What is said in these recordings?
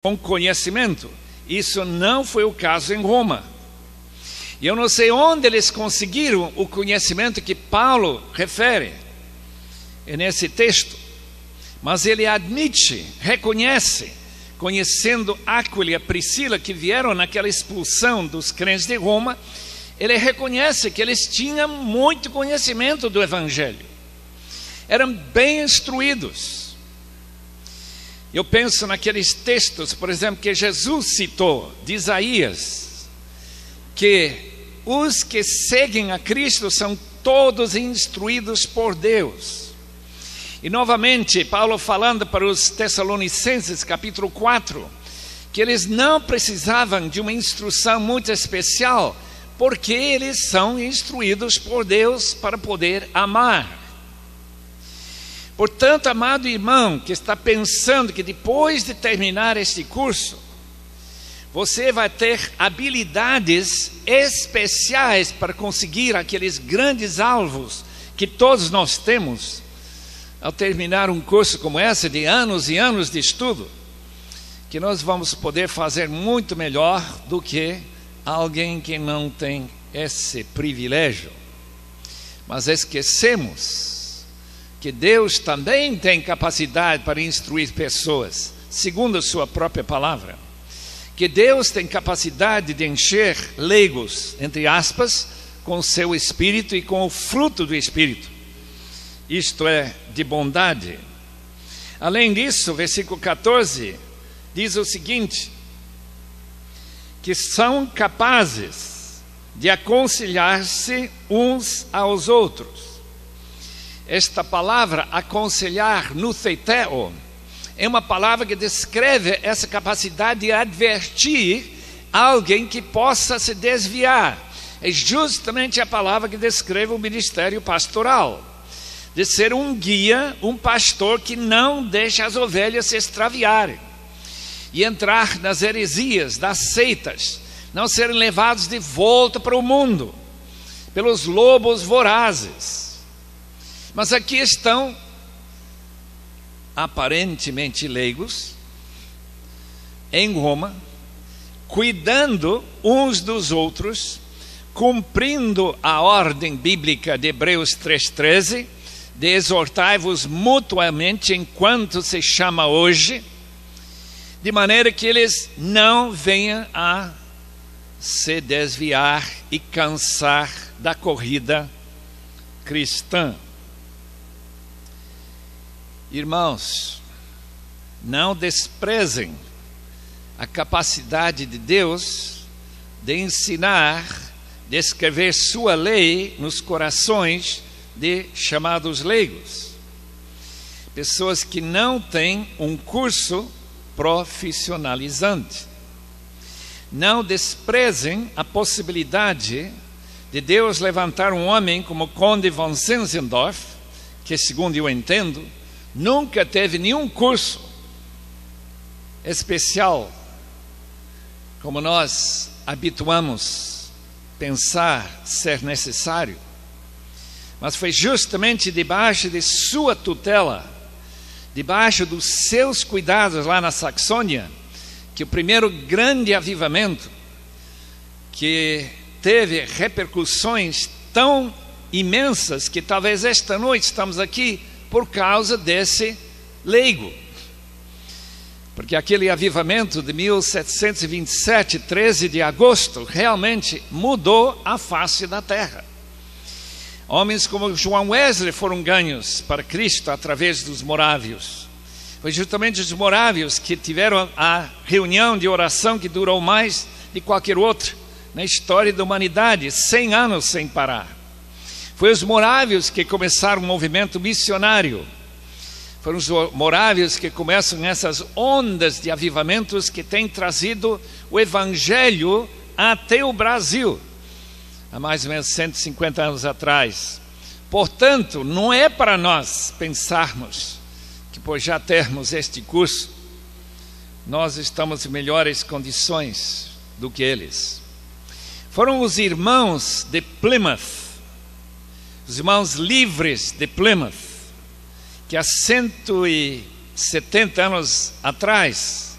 com conhecimento. Isso não foi o caso em Roma. E eu não sei onde eles conseguiram o conhecimento que Paulo refere nesse texto, mas ele admite, reconhece, conhecendo Áquila e Priscila, que vieram naquela expulsão dos crentes de Roma, ele reconhece que eles tinham muito conhecimento do Evangelho, eram bem instruídos. Eu penso naqueles textos, por exemplo, que Jesus citou, de Isaías, que os que seguem a Cristo são todos instruídos por Deus. E novamente, Paulo falando para os Tessalonicenses, capítulo 4, que eles não precisavam de uma instrução muito especial, porque eles são instruídos por Deus para poder amar. Portanto, amado irmão, que está pensando que depois de terminar este curso, você vai ter habilidades especiais para conseguir aqueles grandes alvos que todos nós temos, ao terminar um curso como esse, de anos e anos de estudo, que nós vamos poder fazer muito melhor do que alguém que não tem esse privilégio. Mas esquecemos que Deus também tem capacidade para instruir pessoas, segundo a sua própria palavra. Que Deus tem capacidade de encher leigos, entre aspas, com o seu Espírito e com o fruto do Espírito. Isto é, de bondade. Além disso, versículo 14 diz o seguinte: que são capazes de aconselhar-se uns aos outros. Esta palavra aconselhar, nutheteo, é uma palavra que descreve essa capacidade de advertir alguém que possa se desviar. É justamente a palavra que descreve o ministério pastoral, de ser um guia, um pastor que não deixa as ovelhas se extraviarem e entrar nas heresias, das seitas, não serem levados de volta para o mundo pelos lobos vorazes. Mas aqui estão aparentemente leigos em Roma, cuidando uns dos outros, cumprindo a ordem bíblica de Hebreus 3,13, de exortai-vos mutuamente enquanto se chama hoje, de maneira que eles não venham a se desviar e cansar da corrida cristã. Irmãos, não desprezem a capacidade de Deus de ensinar, de escrever sua lei nos corações de chamados leigos, pessoas que não têm um curso profissionalizante. Não desprezem a possibilidade de Deus levantar um homem como o Conde von Zinzendorf, que, segundo eu entendo, nunca teve nenhum curso especial, como nós habituamos pensar ser necessário, mas foi justamente debaixo de sua tutela, debaixo dos seus cuidados lá na Saxônia, que o primeiro grande avivamento, que teve repercussões tão imensas que talvez esta noite estamos aqui por causa desse leigo. Porque aquele avivamento de 1727, 13 de agosto, realmente mudou a face da terra. Homens como João Wesley foram ganhos para Cristo através dos morávios. Foi justamente os morávios que tiveram a reunião de oração que durou mais de qualquer outra na história da humanidade, 100 anos sem parar. Foi os morávios que começaram o movimento missionário. Foram os morávios que começam essas ondas de avivamentos que têm trazido o Evangelho até o Brasil, há mais ou menos 150 anos atrás. Portanto, não é para nós pensarmos que por já termos este curso, nós estamos em melhores condições do que eles. Foram os irmãos de Plymouth, os irmãos livres de Plymouth, que há 170 anos atrás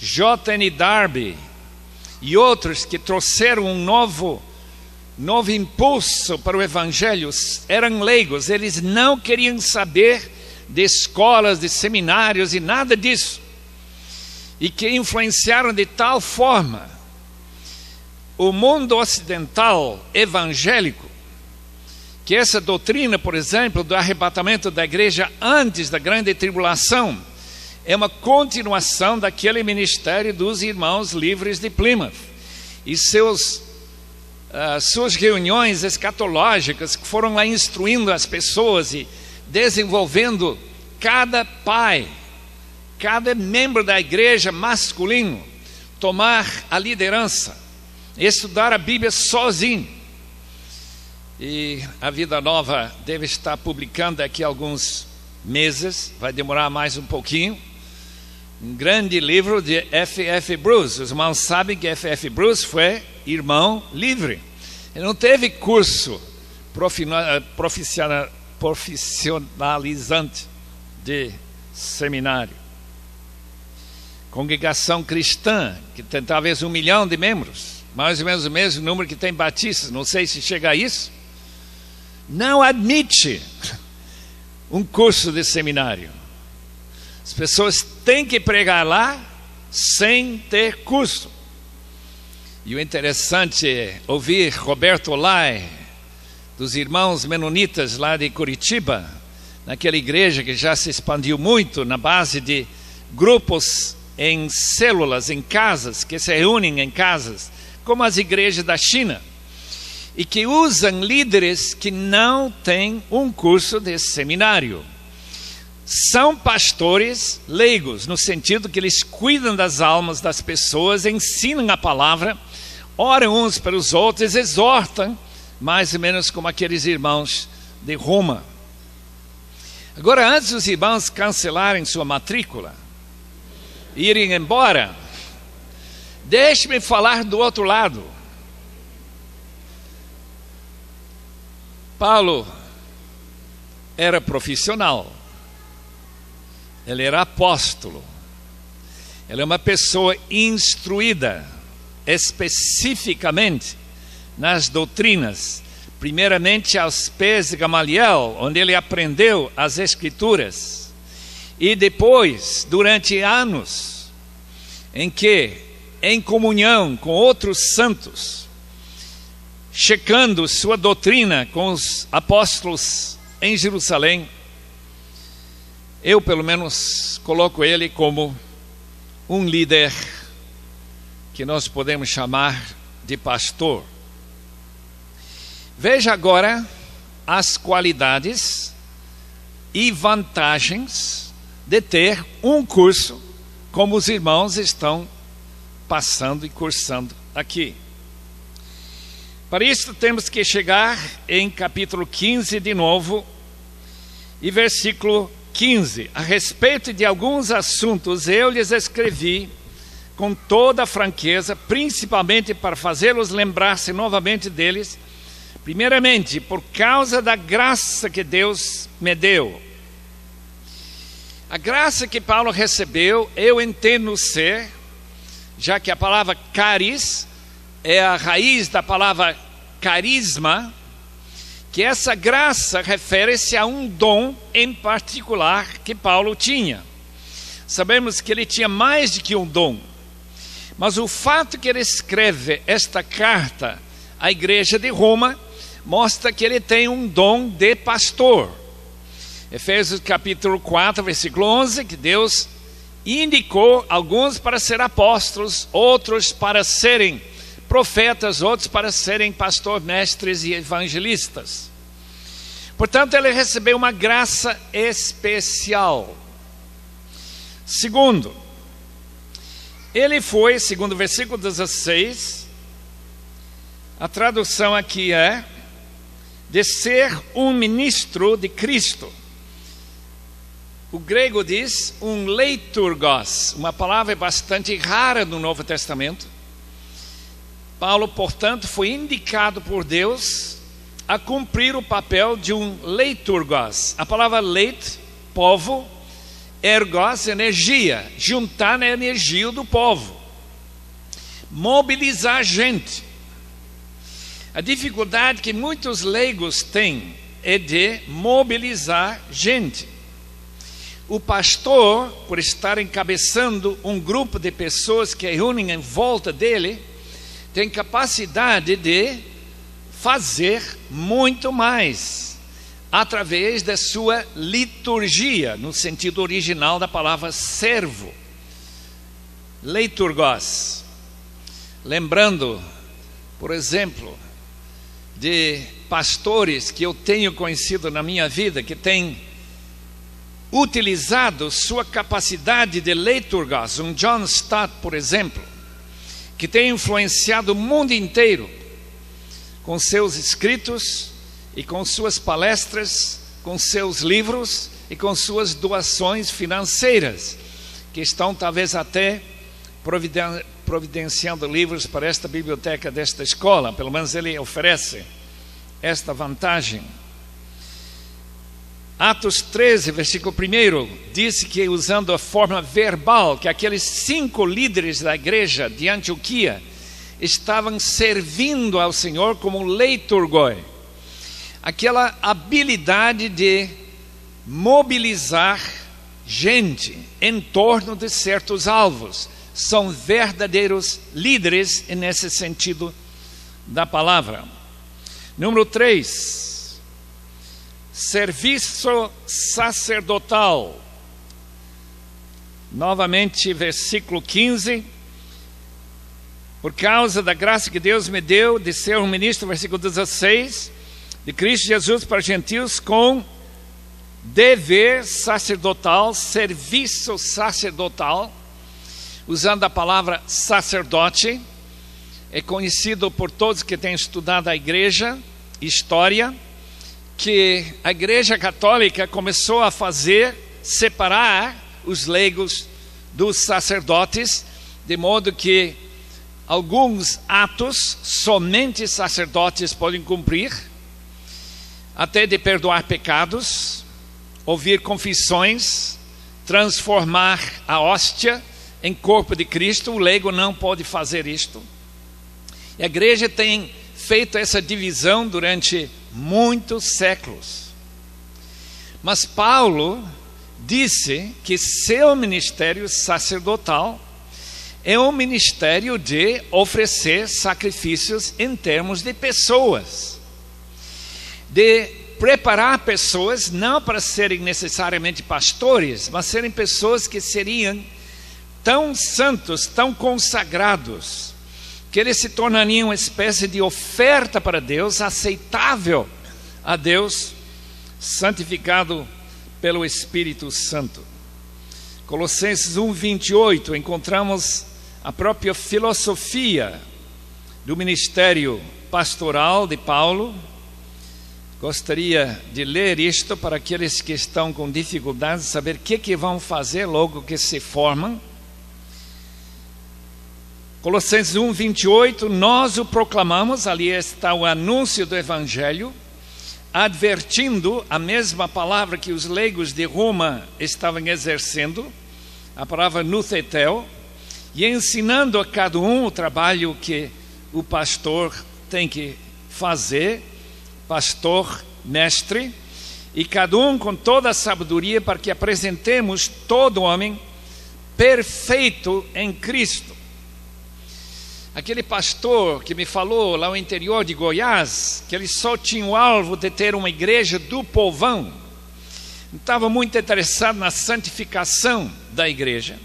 J.N. Darby e outros que trouxeram um novo impulso para o Evangelho, eram leigos. Eles não queriam saber de escolas, de seminários e nada disso, e que influenciaram de tal forma o mundo ocidental evangélico, que essa doutrina, por exemplo, do arrebatamento da igreja antes da grande tribulação, é uma continuação daquele ministério dos irmãos livres de Plymouth e suas reuniões escatológicas, que foram lá instruindo as pessoas e desenvolvendo cada pai, cada membro da igreja masculino tomar a liderança, estudar a Bíblia sozinho. E a Vida Nova deve estar publicando daqui a alguns meses, vai demorar mais um pouquinho, um grande livro de F.F. Bruce. Os irmãos sabem que F.F. Bruce foi irmão livre. Ele não teve curso profissionalizante de seminário. Congregação cristã, que tem talvez 1 milhão de membros, mais ou menos o mesmo número que tem batistas, não sei se chega a isso, não admite um curso de seminário. As pessoas têm que pregar lá sem ter curso. E o interessante é ouvir Roberto Lai, dos irmãos menonitas lá de Curitiba, naquela igreja que já se expandiu muito na base de grupos em células, em casas, que se reúnem em casas, como as igrejas da China, e que usam líderes que não têm um curso de seminário. São pastores leigos, no sentido que eles cuidam das almas das pessoas, ensinam a palavra, oram uns pelos outros, exortam, mais ou menos como aqueles irmãos de Roma. Agora, antes dos irmãos cancelarem sua matrícula, irem embora, deixe-me falar do outro lado. Paulo era profissional. Ele era apóstolo. Ele é uma pessoa instruída especificamente nas doutrinas, primeiramente aos pés de Gamaliel, onde ele aprendeu as Escrituras, e depois, durante anos, em que, em comunhão com outros santos, checando sua doutrina com os apóstolos em Jerusalém, eu pelo menos coloco ele como um líder que nós podemos chamar de pastor. Veja agora as qualidades e vantagens de ter um curso como os irmãos estão passando e cursando aqui. Para isso temos que chegar em capítulo 15 de novo e versículo 15. A respeito de alguns assuntos eu lhes escrevi com toda a franqueza, principalmente para fazê-los lembrar-se novamente deles, primeiramente por causa da graça que Deus me deu. A graça que Paulo recebeu, eu entendo ser, já que a palavra caris é a raiz da palavra carisma, que essa graça refere-se a um dom em particular que Paulo tinha. Sabemos que ele tinha mais do que um dom, mas o fato que ele escreve esta carta à igreja de Roma mostra que ele tem um dom de pastor. Efésios capítulo 4, versículo 11, que Deus indicou alguns para ser apóstolos, outros para serem profetas, outros para serem pastores, mestres e evangelistas. Portanto, ele recebeu uma graça especial. Segundo, ele foi, segundo o versículo 16, a tradução aqui é de ser um ministro de Cristo. O grego diz um leiturgos, uma palavra bastante rara no Novo Testamento. Paulo, portanto, foi indicado por Deus a cumprir o papel de um leiturgos. A palavra leit, povo, Ergos, energia, juntar na energia do povo, mobilizar gente. A dificuldade que muitos leigos têm é de mobilizar gente. O pastor, por estar encabeçando um grupo de pessoas que reúnem em volta dele, tem capacidade de fazer muito mais através da sua liturgia, no sentido original da palavra servo, leiturgos. Lembrando, por exemplo, de pastores que eu tenho conhecido na minha vida, que têm utilizado sua capacidade de leiturgos, um John Stott, por exemplo, que tem influenciado o mundo inteiro com seus escritos e com suas palestras, com seus livros e com suas doações financeiras, que estão talvez até providenciando livros para esta biblioteca desta escola. Pelo menos ele oferece esta vantagem. Atos 13, versículo 1, diz que, usando a forma verbal, que aqueles 5 líderes da igreja de Antioquia estavam servindo ao Senhor como leiturgoi. Aquela habilidade de mobilizar gente em torno de certos alvos. São verdadeiros líderes nesse sentido da palavra. Número 3, serviço sacerdotal. Novamente, versículo 15. Por causa da graça que Deus me deu de ser um ministro, versículo 16, de Cristo Jesus para gentios, com dever sacerdotal, serviço sacerdotal, usando a palavra sacerdote. É conhecido por todos que têm estudado a igreja, história, que a igreja católica começou a separar os leigos dos sacerdotes, de modo que alguns atos somente sacerdotes podem cumprir, até de perdoar pecados, ouvir confissões, transformar a hóstia em corpo de Cristo. O leigo não pode fazer isto. E a igreja tem feito essa divisão durante muitos séculos. Mas Paulo disse que seu ministério sacerdotal é um ministério de oferecer sacrifícios em termos de pessoas, de preparar pessoas não para serem necessariamente pastores, mas serem pessoas que seriam tão santos, tão consagrados, que eles se tornariam uma espécie de oferta para Deus, aceitável a Deus, santificado pelo Espírito Santo. Colossenses 1:28, encontramos a própria filosofia do ministério pastoral de Paulo. Gostaria de ler isto para aqueles que estão com dificuldade de saber o que vão fazer logo que se formam. Colossenses 1:28, nós o proclamamos, ali está o anúncio do Evangelho, advertindo a mesma palavra que os leigos de Roma estavam exercendo, a palavra nuthetel, e ensinando a cada um o trabalho que o pastor tem que fazer, pastor, mestre, e cada um com toda a sabedoria, para que apresentemos todo homem perfeito em Cristo. Aquele pastor que me falou lá no interior de Goiás, que ele só tinha o alvo de ter uma igreja do povão, não estava muito interessado na santificação da igreja,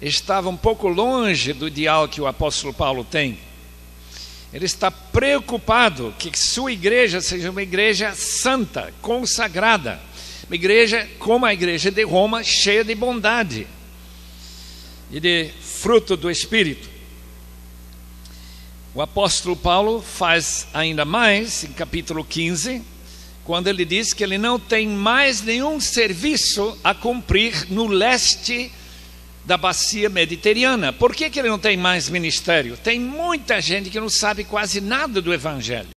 estava um pouco longe do ideal que o apóstolo Paulo tem. Ele está preocupado que sua igreja seja uma igreja santa, consagrada, uma igreja como a igreja de Roma, cheia de bondade e de fruto do Espírito. O apóstolo Paulo faz ainda mais, em capítulo 15, quando ele diz que ele não tem mais nenhum serviço a cumprir no leste da bacia mediterrânea. Por que ele não tem mais ministério? Tem muita gente que não sabe quase nada do Evangelho.